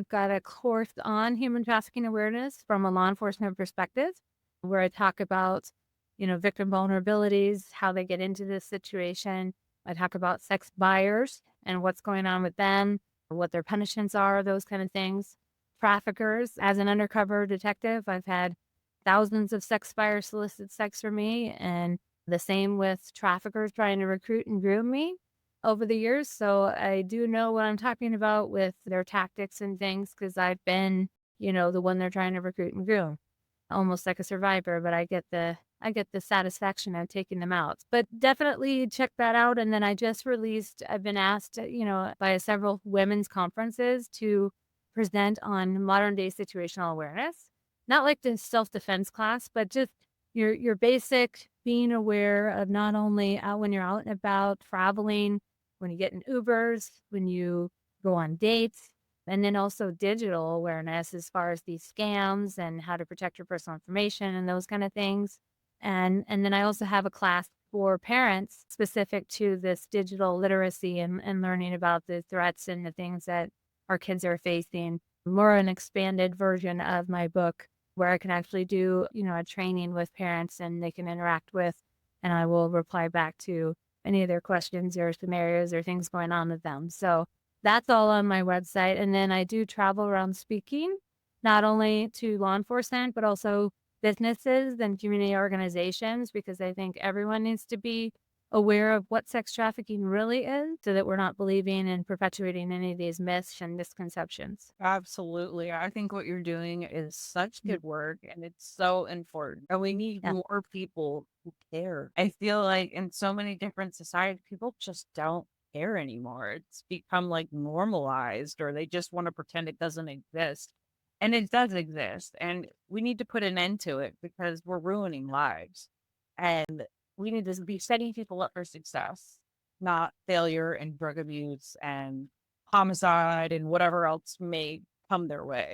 I've got a course on human trafficking awareness from a law enforcement perspective, where I talk about, victim vulnerabilities, how they get into this situation. I talk about sex buyers and what's going on with them, what their punishments are, those kind of things. Traffickers, as an undercover detective, I've had thousands of sex buyers solicit sex from me, and the same with traffickers trying to recruit and groom me over the years. So I do know what I'm talking about with their tactics and things because I've been, the one they're trying to recruit and groom, almost like a survivor, but I get the satisfaction of taking them out. But definitely check that out. And then I've been asked, by several women's conferences to present on modern day situational awareness. Not like the self-defense class, but just your basic being aware of not only out when you're out and about traveling, when you get in Ubers, when you go on dates, and then also digital awareness as far as these scams and how to protect your personal information and those kind of things. And then I also have a class for parents specific to this digital literacy and learning about the threats and the things that our kids are facing. More an expanded version of my book where I can actually do, a training with parents and they can interact with, and I will reply back to any of their questions or scenarios or things going on with them. So that's all on my website. And then I do travel around speaking, not only to law enforcement, but also businesses and community organizations, because I think everyone needs to be aware of what sex trafficking really is so that we're not believing and perpetuating any of these myths and misconceptions. Absolutely. I think what you're doing is such Mm. good work and it's so important. And we need Yeah. more people who care. I feel like in so many different societies, people just don't care anymore. It's become like normalized or they just want to pretend it doesn't exist. And it does exist. And we need to put an end to it because we're ruining lives. And we need to be setting people up for success, not failure and drug abuse and homicide and whatever else may come their way.